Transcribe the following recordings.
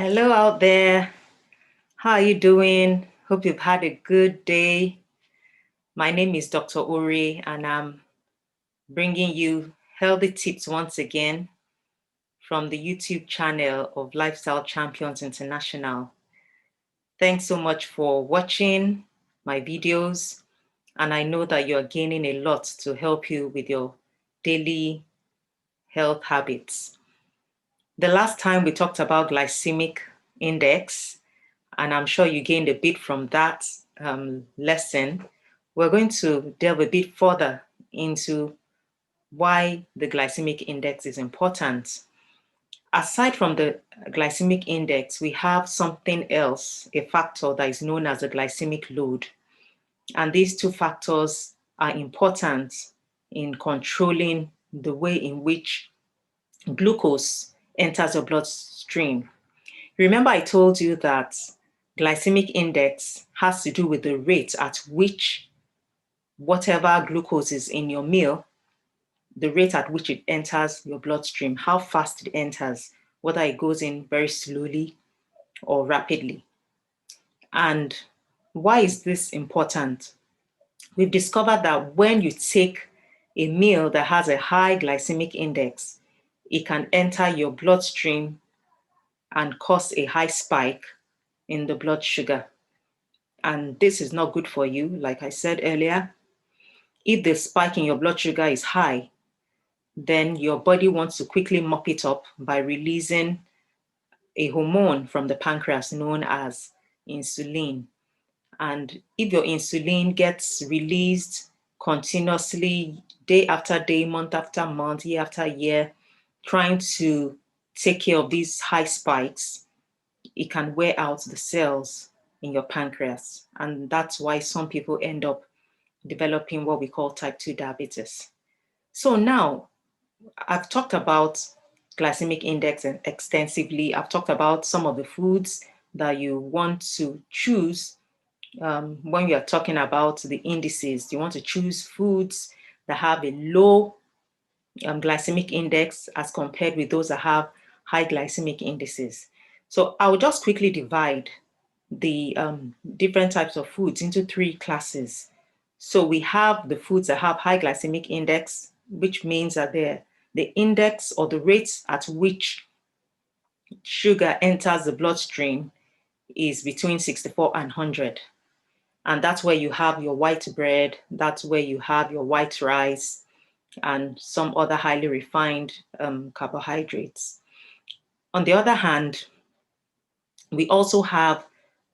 Hello out there. How are you doing? Hope you've had a good day. My name is Dr. Uri, and I'm bringing you healthy tips once again from the YouTube channel of Lifestyle Champions International. Thanks so much for watching my videos, and I know that you're gaining a lot to help you with your daily health habits. The last time we talked about glycemic index, and I'm sure you gained a bit from that lesson. We're going to delve a bit further into why the glycemic index is important. Aside from the glycemic index, we have something else, a factor that is known as the glycemic load. And these two factors are important in controlling the way in which glucose enters your bloodstream. Remember, I told you that glycemic index has to do with the rate at which whatever glucose is in your meal, the rate at which it enters your bloodstream, how fast it enters, whether it goes in very slowly or rapidly. And why is this important? We've discovered that when you take a meal that has a high glycemic index, it can enter your bloodstream and cause a high spike in the blood sugar. And this is not good for you, like I said earlier. If the spike in your blood sugar is high, then your body wants to quickly mop it up by releasing a hormone from the pancreas known as insulin. And if your insulin gets released continuously, day after day, month after month, year after year, trying to take care of these high spikes, it can wear out the cells in your pancreas. And that's why some people end up developing what we call type 2 diabetes. So now I've talked about glycemic index extensively. I've talked about some of the foods that you want to choose when you're talking about the indices. You want to choose foods that have a low glycemic index as compared with those that have high glycemic indices. So I'll just quickly divide the different types of foods into three classes. So we have the foods that have high glycemic index, which means that the index or the rate at which sugar enters the bloodstream is between 64 and 100. And that's where you have your white bread, that's where you have your white rice, and some other highly refined carbohydrates. On the other hand, we also have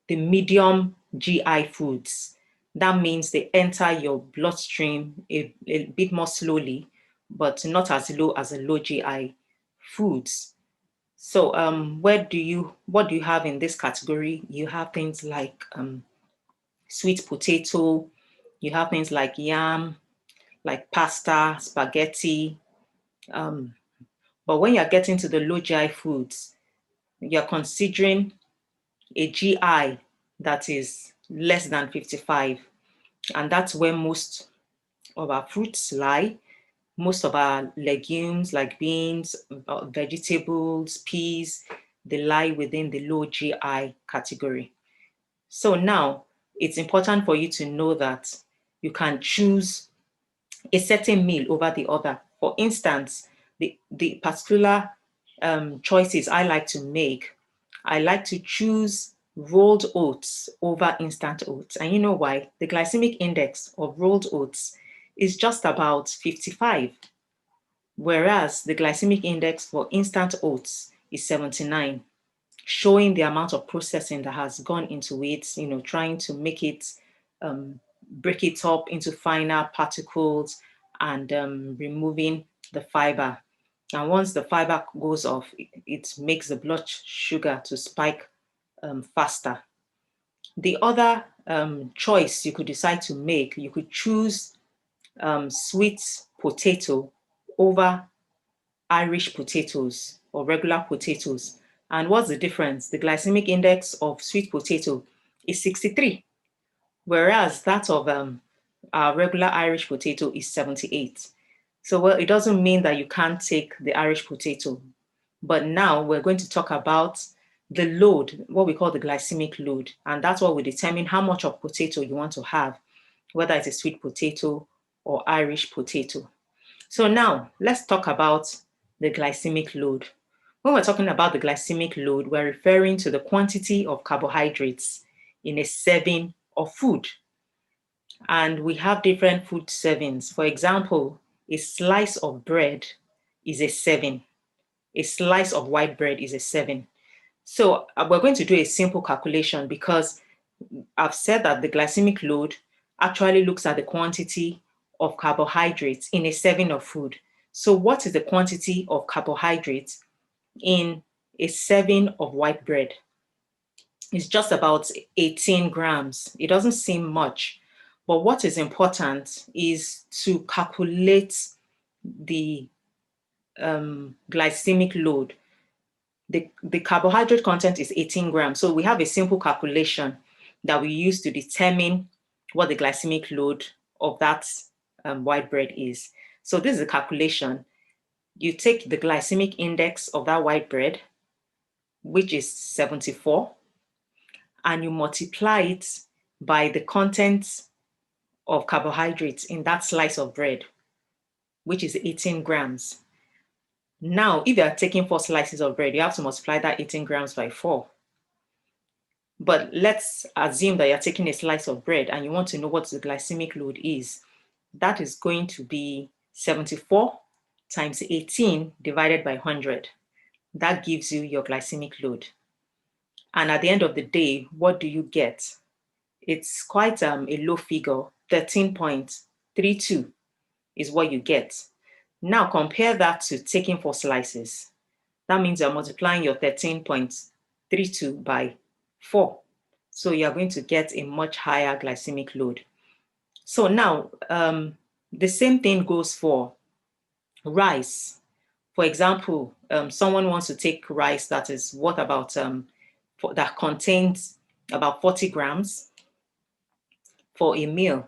the medium GI foods. That means they enter your bloodstream a bit more slowly, but not as low as the low GI foods. So what do you have in this category? You have things like sweet potato, you have things like yam, like pasta, spaghetti. But when you're getting to the low GI foods, you're considering a GI that is less than 55. And that's where most of our fruits lie. Most of our legumes like beans, vegetables, peas, they lie within the low GI category. So now it's important for you to know that you can choose a certain meal over the other. For instance, the particular choices I like to make, I like to choose rolled oats over instant oats. And you know why? The glycemic index of rolled oats is just about 55, whereas the glycemic index for instant oats is 79, showing the amount of processing that has gone into it, trying to make it break it up into finer particles and removing the fiber. And once the fiber goes off, it makes the blood sugar to spike faster. The other choice you could decide to make, you could choose sweet potato over Irish potatoes or regular potatoes. And what's the difference? The glycemic index of sweet potato is 63, whereas that of our regular Irish potato is 78. So, well, it doesn't mean that you can't take the Irish potato. But now we're going to talk about the load, what we call the glycemic load, and that's what will determine how much of potato you want to have, whether it's a sweet potato or Irish potato. So now let's talk about the glycemic load. When we're talking about the glycemic load, we're referring to the quantity of carbohydrates in a serving of food. And we have different food servings. For example, a slice of bread is a serving. A slice of white bread is a serving. So we're going to do a simple calculation because I've said that the glycemic load actually looks at the quantity of carbohydrates in a serving of food. So what is the quantity of carbohydrates in a serving of white bread? It's just about 18 grams. It doesn't seem much, but what is important is to calculate the glycemic load. The carbohydrate content is 18 grams. So we have a simple calculation that we use to determine what the glycemic load of that white bread is. So this is a calculation. You take the glycemic index of that white bread, which is 74, and you multiply it by the content of carbohydrates in that slice of bread, which is 18 grams. Now, if you are taking 4 slices of bread, you have to multiply that 18 grams by 4. But let's assume that you're taking a slice of bread and you want to know what the glycemic load is. That is going to be 74 times 18 divided by 100. That gives you your glycemic load. And at the end of the day, what do you get? It's quite a low figure. 13.32 is what you get. Now compare that to taking 4 slices. That means you're multiplying your 13.32 by 4. So you're going to get a much higher glycemic load. So now the same thing goes for rice. For example, someone wants to take rice that is what about that contains about 40 grams for a meal.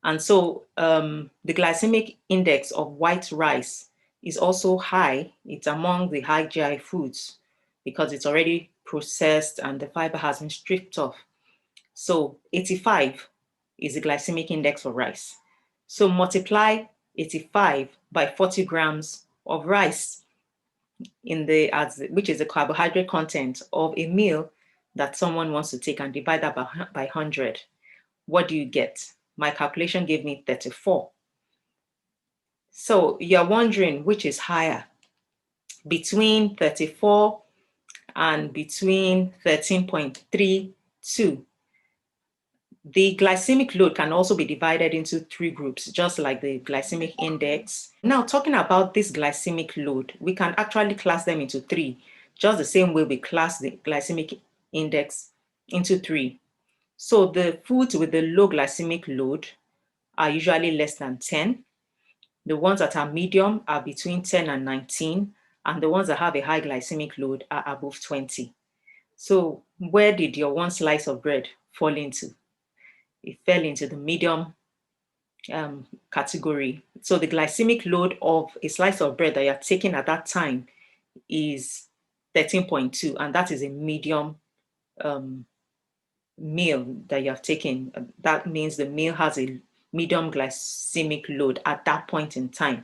And so the glycemic index of white rice is also high. It's among the high GI foods because it's already processed and the fiber has been stripped off. So 85 is the glycemic index for rice. So multiply 85 by 40 grams of rice which is the carbohydrate content of a meal that someone wants to take, and divide that by 100. What do you get? My calculation gave me 34. So you're wondering which is higher, between 34 and between 13.32. The glycemic load can also be divided into 3 groups, just like the glycemic index. Now, talking about this glycemic load, we can actually class them into 3, just the same way we class the glycemic index into 3. So the foods with the low glycemic load are usually less than 10. The ones that are medium are between 10 and 19, and the ones that have a high glycemic load are above 20. So where did your 1 slice of bread fall into? It fell into the medium category. So the glycemic load of a slice of bread that you're taking at that time is 13.2, and that is a medium meal that you have taken. That means the meal has a medium glycemic load at that point in time.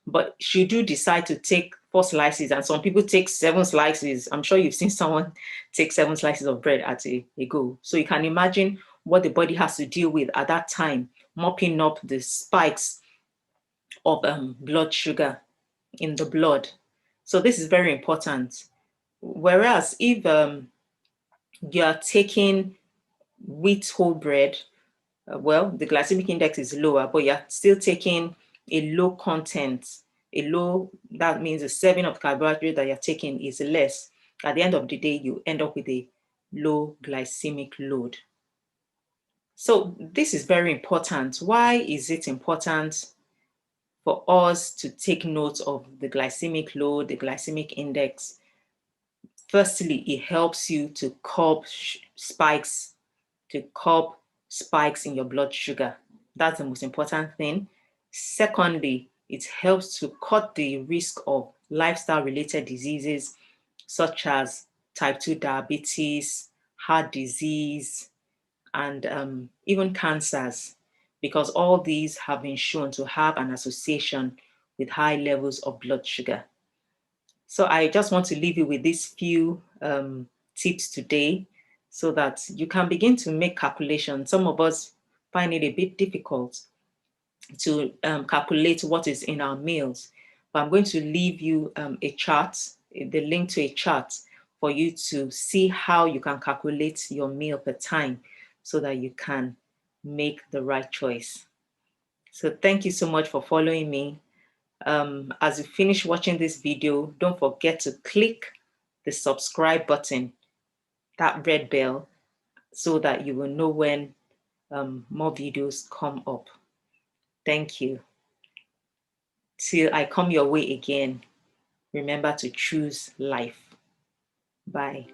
But should you decide to take 4 slices, and some people take 7 slices, I'm sure you've seen someone take 7 slices of bread at a go. So you can imagine what the body has to deal with at that time, mopping up the spikes of blood sugar in the blood. So this is very important. Whereas if you are taking wheat whole bread, well, the glycemic index is lower, but you're still taking a low content, that means the serving of carbohydrate that you're taking is less. At the end of the day, you end up with a low glycemic load. So this is very important. Why is it important for us to take note of the glycemic load, the glycemic index? Firstly, it helps you to curb spikes in your blood sugar. That's the most important thing. Secondly, it helps to cut the risk of lifestyle related diseases such as type 2 diabetes, heart disease, and even cancers, because all these have been shown to have an association with high levels of blood sugar. So I just want to leave you with these few tips today so that you can begin to make calculations. Some of us find it a bit difficult to calculate what is in our meals, but I'm going to leave you a chart, the link to a chart for you to see how you can calculate your meal per time so that you can make the right choice. So thank you so much for following me. As you finish watching this video, don't forget to click the subscribe button, that red bell, so that you will know when more videos come up. Thank you. Till I come your way again, remember to choose life. Bye.